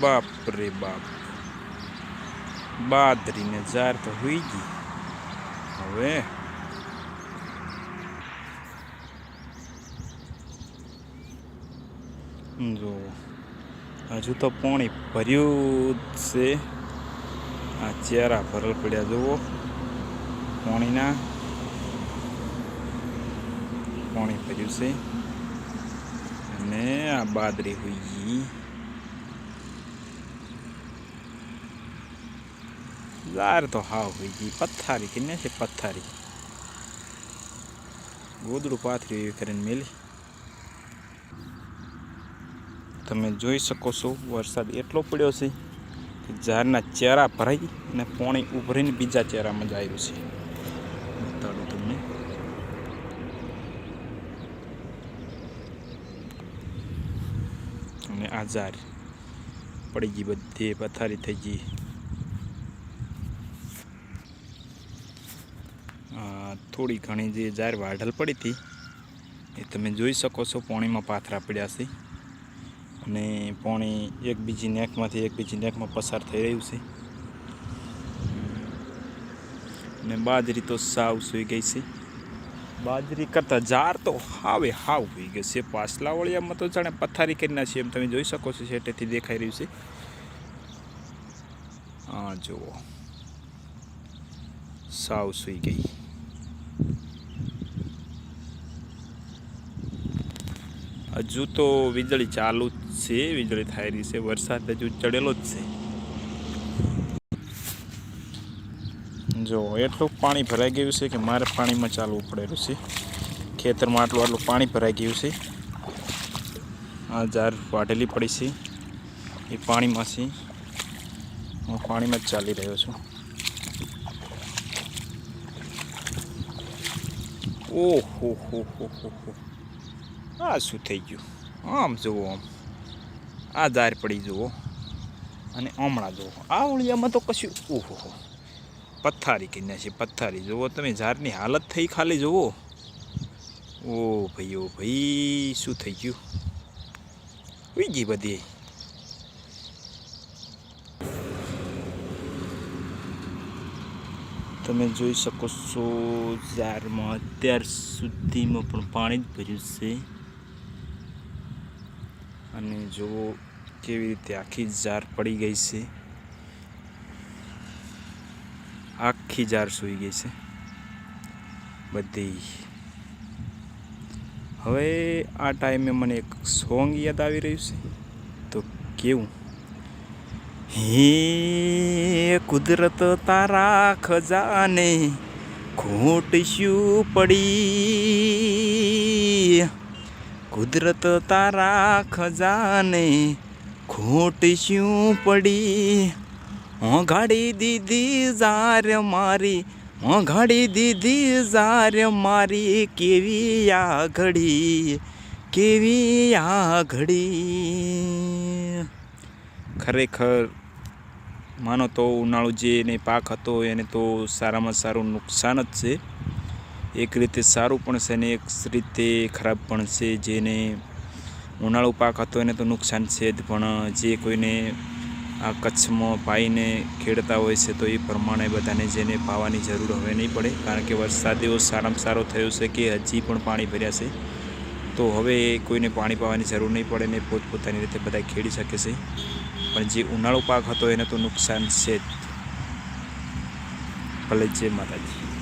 બાપ રે બાપ, બાદરીને જાર તો હોઈ ગઈ. હવે જો હજુ તો પાણી ભર્યું છે. આ ચેરા ભરલ પડ્યા જુઓ પાણીના. પાણી ભર્યું છે અને આ બાદરી હોઈ ગઈ. જાર તો હાવ હોઈ ગઈ. પથ્થારી કરીને છે, પથ્થારી ગોદડું પાથરી એવી કરીને મેલી. તમે જોઈ શકો છો વરસાદ એટલો પડ્યો છે કે ઝારના ચેરા ભરાઈ અને પાણી ઉભરીને બીજા ચેરામાં જ આવ્યું છે. બતાડું તમને. અને આ ઝાર પડી ગઈ, બધી પથારી થઈ ગઈ. થોડી ઘણી જે ઝાર વાઢલ પડી હતી એ તમે જોઈ શકો છો પાણીમાં પાથરા પડ્યા છે. અને પાણી એક બીજી નેકમાંથી એક બીજી નેકમાં પસાર થઈ રહ્યું છે. અને બાજરી તો સાવ સૂઈ ગઈ છે. બાજરી કરતાં ઝાર તો હાવે હાવ હોઈ ગઈ છે. પાછલા વળિયામાં તો જાણે પથારી કરી નાખી એમ તમે જોઈ શકો છો. શેટેથી દેખાઈ રહ્યું છે. હા જુઓ, સાવ સૂઈ ગઈ. હજુ તો વીજળી ચાલુ જ છે, વીજળી થઈ રહી છે. વરસાદ હજુ ચડેલો જ છે. જો એટલું પાણી ભરાઈ ગયું છે કે મારે પાણીમાં ચાલવું પડેલું છે. ખેતરમાં આટલું પાણી ભરાઈ ગયું છે. આ ઝાર વાઢેલી પડી છે એ પાણીમાં છે. હું પાણીમાં જ ચાલી રહ્યો છું. ઓહો હો હો હો હો, આ શું થઈ ગયું? આમ જુઓ, આમ આ ઝાર પડી જુઓ અને હમણાં જુઓ આ ઓળિયામાં તો કશું. ઓહો હો, પથ્થારી કરી નાખી. પથ્થારી જુઓ તમે, ઝારની હાલત થઈ ખાલી જુઓ. ઓ ભાઈ, શું થઈ ગયું? ઉઈ ગઈ બધી. તમે જોઈ શકો છો ઝારમાં અત્યાર સુધીમાં પણ પાણી જ ભર્યું છે. અને જુઓ કેવી રીતે આખી ઝાર પડી ગઈ છે. આખી ઝાર સૂઈ ગઈ છે બધી. હવે આ ટાઈમે મને એક સોંગ યાદ આવી રહ્યું છે, તો કેવું? હે કુદરત તારા ખજાને ખોટ શું પડી? કુદરત તારા ખજાને ખોટ શું પડી? ઓઘાડી દીધી ઝાર મારી, ઓઘાડી દીધી ઝાર મારી. કેવી આ ઘડી, કેવી આ ઘડી. ખરેખર માનો તો ઉનાળુ જે એને પાક હતો એને તો સારામાં સારું નુકસાન જ છે. એક રીતે સારું પણ છે ને એક રીતે ખરાબ પણ છે. જેને ઉનાળુ પાક હતો એને તો નુકસાન છે જ, પણ જે કોઈને આ કચ્છમાં પાઈને ખેડતા હોય છે તો એ પ્રમાણે બધાને જેને પાવાની જરૂર હવે નહીં પડે. કારણ કે વરસાદ એવો સારામાં સારો થયો છે કે હજી પણ પાણી ભર્યા છે. તો હવે કોઈને પાણી પાવાની જરૂર નહીં પડે ને પોતપોતાની રીતે બધા ખેડી શકે છે. પણ જે ઉનાળુ પાક હતો એને તો નુકસાન છે જ. ભલે જય માતાજી.